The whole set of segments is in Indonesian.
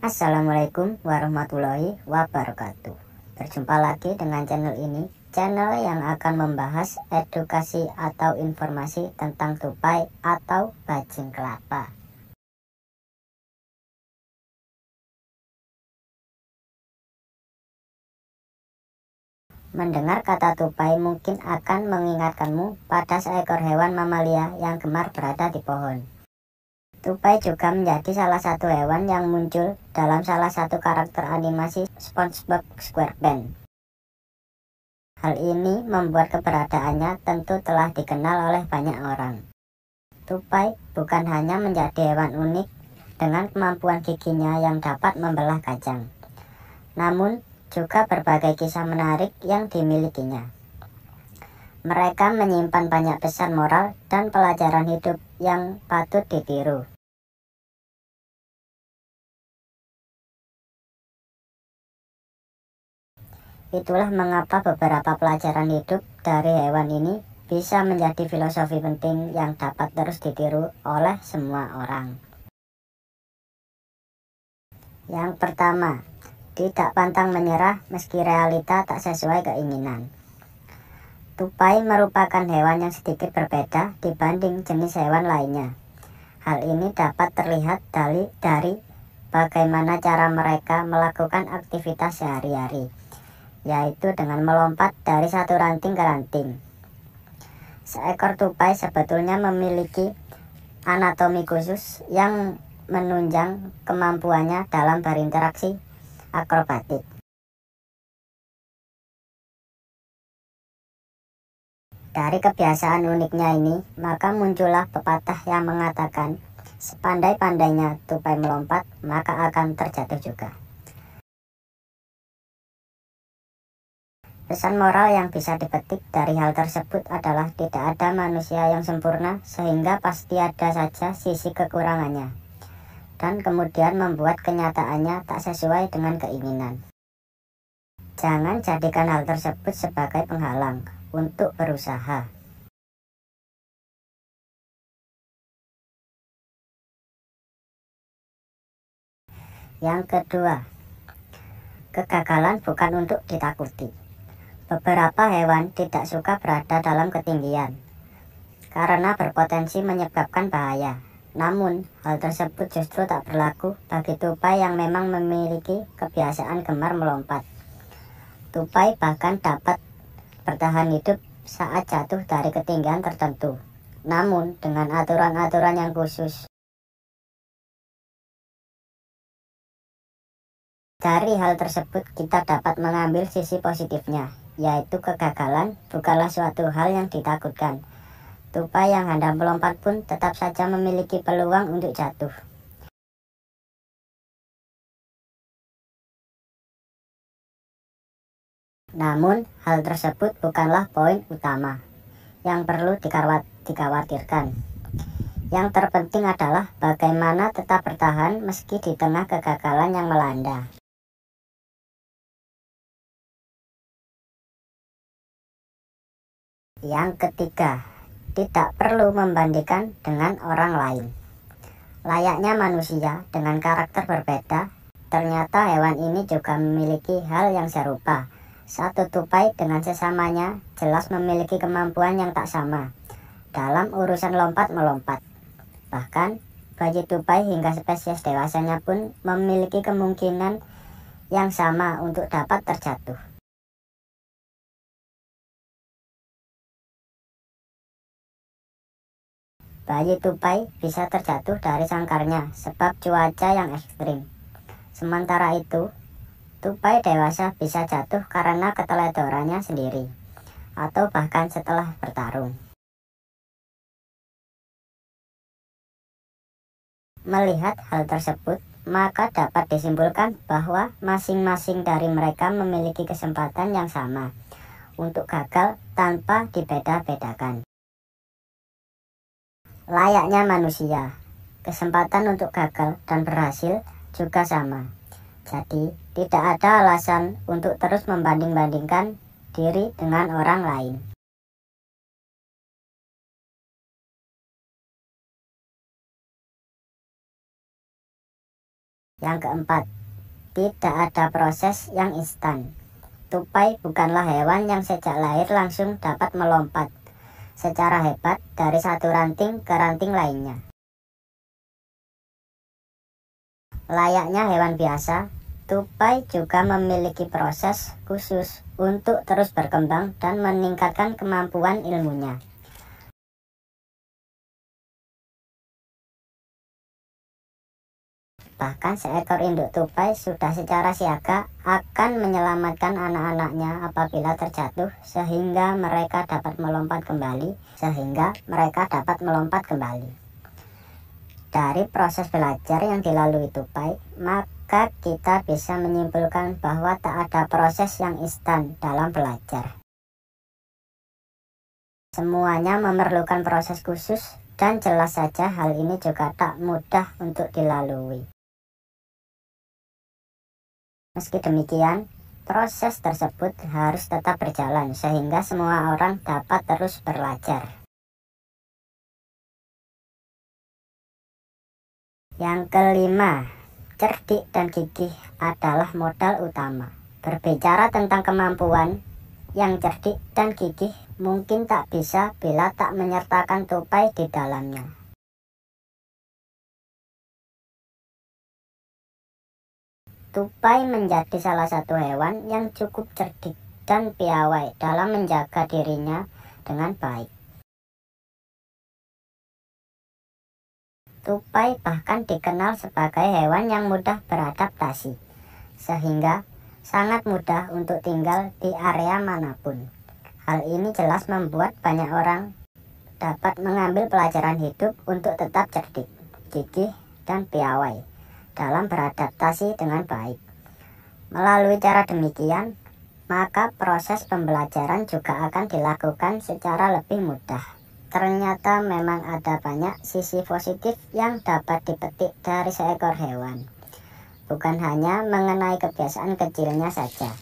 Assalamualaikum warahmatullahi wabarakatuh. Berjumpa lagi dengan channel ini, channel yang akan membahas edukasi atau informasi tentang tupai atau bajing kelapa. Mendengar kata tupai mungkin akan mengingatkanmu pada seekor hewan mamalia yang gemar berada di pohon. Tupai juga menjadi salah satu hewan yang muncul dalam salah satu karakter animasi SpongeBob SquarePants. Hal ini membuat keberadaannya tentu telah dikenal oleh banyak orang. Tupai bukan hanya menjadi hewan unik dengan kemampuan giginya yang dapat membelah kacang, namun juga berbagai kisah menarik yang dimilikinya. Mereka menyimpan banyak pesan moral dan pelajaran hidup yang patut ditiru. Itulah mengapa beberapa pelajaran hidup dari hewan ini bisa menjadi filosofi penting yang dapat terus ditiru oleh semua orang. Yang pertama, tidak pantang menyerah meski realita tak sesuai keinginan. Tupai merupakan hewan yang sedikit berbeda dibanding jenis hewan lainnya. Hal ini dapat terlihat dari bagaimana cara mereka melakukan aktivitas sehari-hari, yaitu dengan melompat dari satu ranting ke ranting. Seekor tupai sebetulnya memiliki anatomi khusus yang menunjang kemampuannya dalam berinteraksi akrobatik. Dari kebiasaan uniknya ini, maka muncullah pepatah yang mengatakan, sepandai-pandainya tupai melompat, maka akan terjatuh juga. Pesan moral yang bisa dipetik dari hal tersebut adalah tidak ada manusia yang sempurna, sehingga pasti ada saja sisi kekurangannya, dan kemudian membuat kenyataannya tak sesuai dengan keinginan. Jangan jadikan hal tersebut sebagai penghalang untuk berusaha. Yang kedua, kegagalan bukan untuk ditakuti. Beberapa hewan tidak suka berada dalam ketinggian karena berpotensi menyebabkan bahaya. Namun, hal tersebut justru tak berlaku bagi tupai yang memang memiliki kebiasaan gemar melompat. Tupai bahkan dapat bertahan hidup saat jatuh dari ketinggian tertentu, namun dengan aturan-aturan yang khusus. Dari hal tersebut kita dapat mengambil sisi positifnya, yaitu kegagalan bukanlah suatu hal yang ditakutkan. Tupai yang hendak melompat pun tetap saja memiliki peluang untuk jatuh. Namun, hal tersebut bukanlah poin utama yang perlu dikhawatirkan. Yang terpenting adalah bagaimana tetap bertahan meski di tengah kegagalan yang melanda. Yang ketiga, tidak perlu membandingkan dengan orang lain. Layaknya manusia dengan karakter berbeda, ternyata hewan ini juga memiliki hal yang serupa. Satu tupai dengan sesamanya jelas memiliki kemampuan yang tak sama dalam urusan lompat-melompat. Bahkan, bayi tupai hingga spesies dewasanya pun memiliki kemungkinan yang sama untuk dapat terjatuh. Bayi tupai bisa terjatuh dari sangkarnya sebab cuaca yang ekstrim. Sementara itu, tupai dewasa bisa jatuh karena keteledorannya sendiri, atau bahkan setelah bertarung. Melihat hal tersebut, maka dapat disimpulkan bahwa masing-masing dari mereka memiliki kesempatan yang sama untuk gagal tanpa dibeda-bedakan. Layaknya manusia, kesempatan untuk gagal dan berhasil juga sama. Jadi, tidak ada alasan untuk terus membanding-bandingkan diri dengan orang lain. Yang keempat, tidak ada proses yang instan. Tupai bukanlah hewan yang sejak lahir langsung dapat melompat secara hebat dari satu ranting ke ranting lainnya. Layaknya hewan biasa, tupai juga memiliki proses khusus untuk terus berkembang dan meningkatkan kemampuan ilmunya. Bahkan seekor induk tupai sudah secara siaga akan menyelamatkan anak-anaknya apabila terjatuh sehingga mereka dapat melompat kembali. Dari proses belajar yang dilalui tupai, maka kita bisa menyimpulkan bahwa tak ada proses yang instan dalam belajar. Semuanya memerlukan proses khusus dan jelas saja hal ini juga tak mudah untuk dilalui. Meski demikian, proses tersebut harus tetap berjalan sehingga semua orang dapat terus belajar. Yang kelima, cerdik dan gigih adalah modal utama. Berbicara tentang kemampuan, yang cerdik dan gigih mungkin tak bisa bila tak menyertakan tupai di dalamnya. Tupai menjadi salah satu hewan yang cukup cerdik dan piawai dalam menjaga dirinya dengan baik. Tupai bahkan dikenal sebagai hewan yang mudah beradaptasi, sehingga sangat mudah untuk tinggal di area manapun. Hal ini jelas membuat banyak orang dapat mengambil pelajaran hidup untuk tetap cerdik, gigih, dan piawai dalam beradaptasi dengan baik. Melalui cara demikian, maka proses pembelajaran juga akan dilakukan secara lebih mudah. Ternyata memang ada banyak sisi positif yang dapat dipetik dari seekor hewan. Bukan hanya mengenai kebiasaan kecilnya saja.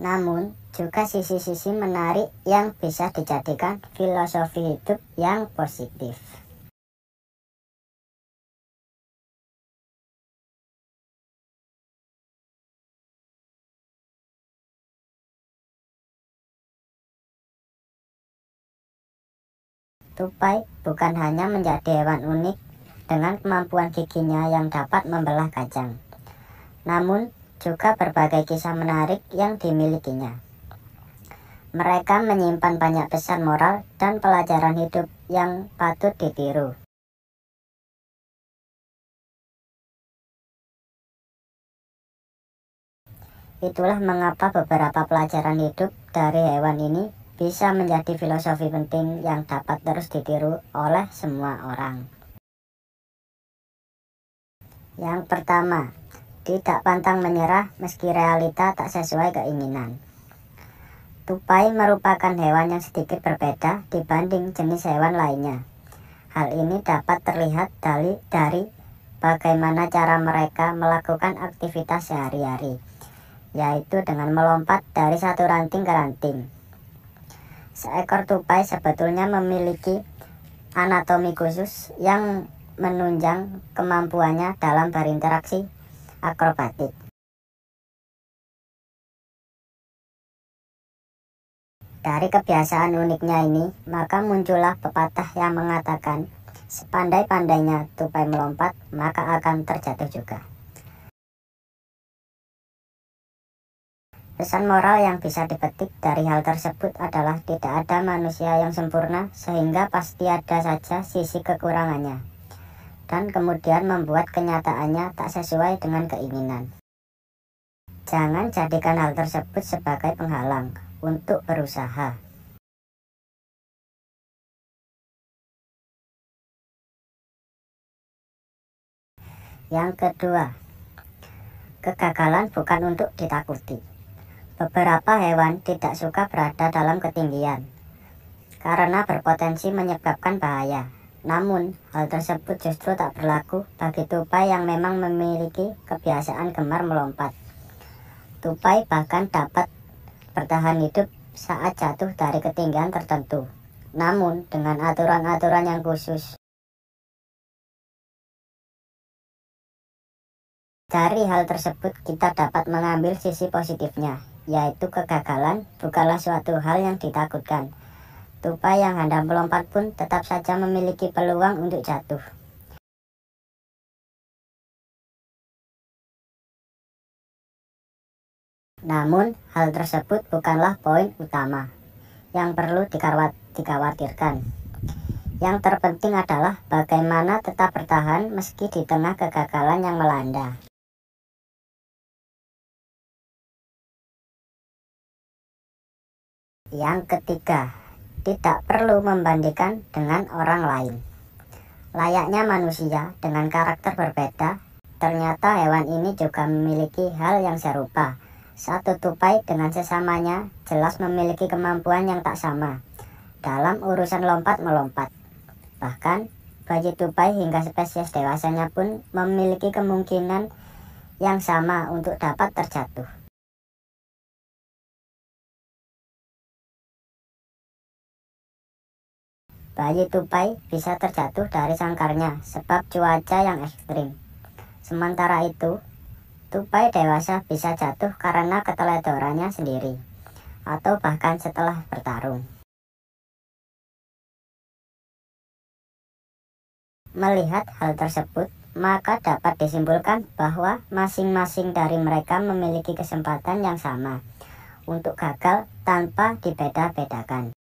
Namun, juga sisi-sisi menarik yang bisa dijadikan filosofi hidup yang positif. Tupai bukan hanya menjadi hewan unik dengan kemampuan giginya yang dapat membelah kacang, namun juga berbagai kisah menarik yang dimilikinya. Mereka menyimpan banyak pesan moral dan pelajaran hidup yang patut ditiru. Itulah mengapa beberapa pelajaran hidup dari hewan ini bisa menjadi filosofi penting yang dapat terus ditiru oleh semua orang. Yang pertama, tidak pantang menyerah meski realita tak sesuai keinginan. Tupai merupakan hewan yang sedikit berbeda dibanding jenis hewan lainnya. Hal ini dapat terlihat dari bagaimana cara mereka melakukan aktivitas sehari-hari, yaitu dengan melompat dari satu ranting ke ranting. Seekor tupai sebetulnya memiliki anatomi khusus yang menunjang kemampuannya dalam berinteraksi akrobatik. Dari kebiasaan uniknya ini, maka muncullah pepatah yang mengatakan, sepandai-pandainya tupai melompat, maka akan terjatuh juga. Pesan moral yang bisa dipetik dari hal tersebut adalah tidak ada manusia yang sempurna sehingga pasti ada saja sisi kekurangannya, dan kemudian membuat kenyataannya tak sesuai dengan keinginan. Jangan jadikan hal tersebut sebagai penghalang untuk berusaha. Yang kedua, kegagalan bukan untuk ditakuti. Beberapa hewan tidak suka berada dalam ketinggian karena berpotensi menyebabkan bahaya. Namun, hal tersebut justru tak berlaku bagi tupai yang memang memiliki kebiasaan gemar melompat. Tupai bahkan dapat bertahan hidup saat jatuh dari ketinggian tertentu, namun dengan aturan-aturan yang khusus. Dari hal tersebut kita dapat mengambil sisi positifnya, yaitu kegagalan bukanlah suatu hal yang ditakutkan. Tupai yang hendak melompat pun tetap saja memiliki peluang untuk jatuh. Namun, hal tersebut bukanlah poin utama yang perlu dikhawatirkan. Yang terpenting adalah bagaimana tetap bertahan meski di tengah kegagalan yang melanda. Yang ketiga, tidak perlu membandingkan dengan orang lain. Layaknya manusia dengan karakter berbeda, ternyata hewan ini juga memiliki hal yang serupa. Satu tupai dengan sesamanya jelas memiliki kemampuan yang tak sama dalam urusan lompat-melompat. Bahkan, bayi tupai hingga spesies dewasanya pun memiliki kemungkinan yang sama untuk dapat terjatuh. Bayi tupai bisa terjatuh dari sangkarnya sebab cuaca yang ekstrim. Sementara itu, tupai dewasa bisa jatuh karena keteledorannya sendiri, atau bahkan setelah bertarung. Melihat hal tersebut, maka dapat disimpulkan bahwa masing-masing dari mereka memiliki kesempatan yang sama untuk gagal tanpa dibeda-bedakan.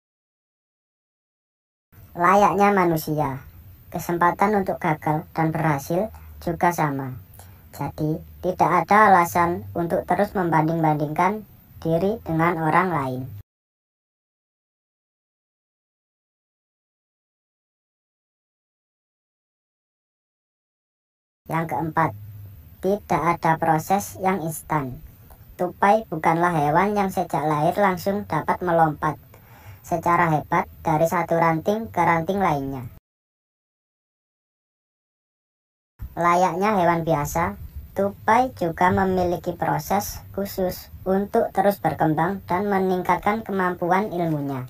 Layaknya manusia, kesempatan untuk gagal dan berhasil juga sama. Jadi, tidak ada alasan untuk terus membanding-bandingkan diri dengan orang lain. Yang keempat, tidak ada proses yang instan. Tupai bukanlah hewan yang sejak lahir langsung dapat melompat secara hebat dari satu ranting ke ranting lainnya. Layaknya hewan biasa, tupai juga memiliki proses khusus untuk terus berkembang dan meningkatkan kemampuan ilmunya.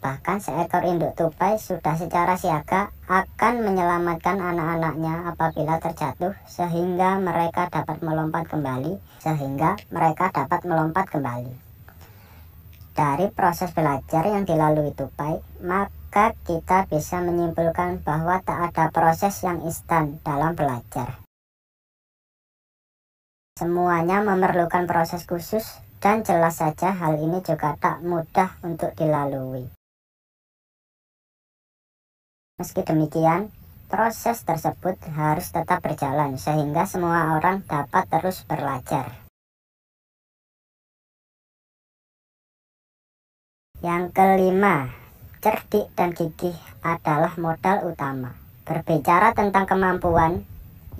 Bahkan seekor induk tupai sudah secara siaga akan menyelamatkan anak-anaknya apabila terjatuh sehingga mereka dapat melompat kembali. Dari proses belajar yang dilalui tupai, maka kita bisa menyimpulkan bahwa tak ada proses yang instan dalam belajar. Semuanya memerlukan proses khusus dan jelas saja hal ini juga tak mudah untuk dilalui. Meski demikian, proses tersebut harus tetap berjalan sehingga semua orang dapat terus belajar. Yang kelima, cerdik dan gigih adalah modal utama. Berbicara tentang kemampuan,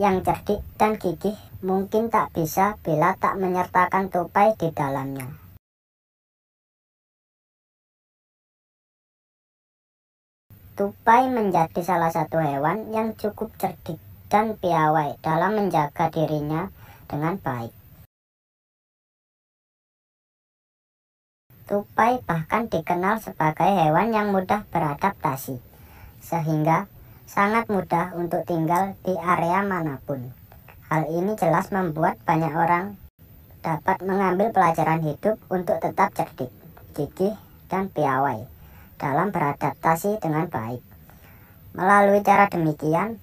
yang cerdik dan gigih mungkin tak bisa bila tak menyertakan tupai di dalamnya. Tupai menjadi salah satu hewan yang cukup cerdik dan piawai dalam menjaga dirinya dengan baik. Tupai bahkan dikenal sebagai hewan yang mudah beradaptasi, sehingga sangat mudah untuk tinggal di area manapun. Hal ini jelas membuat banyak orang dapat mengambil pelajaran hidup untuk tetap cerdik, gigih, dan piawai dalam beradaptasi dengan baik. Melalui cara demikian,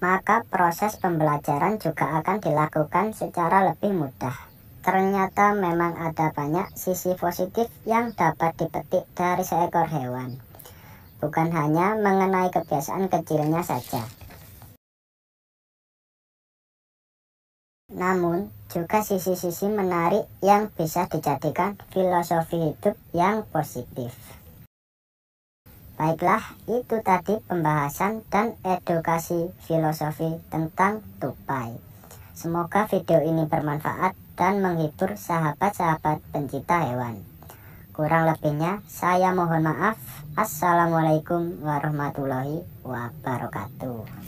maka proses pembelajaran juga akan dilakukan secara lebih mudah. Ternyata memang ada banyak sisi positif yang dapat dipetik dari seekor hewan, bukan hanya mengenai kebiasaan kecilnya saja. Namun, juga sisi-sisi menarik yang bisa dijadikan filosofi hidup yang positif. Baiklah, itu tadi pembahasan dan edukasi filosofi tentang tupai. Semoga video ini bermanfaat dan menghibur sahabat-sahabat pencinta hewan. Kurang lebihnya, saya mohon maaf. Assalamualaikum warahmatullahi wabarakatuh.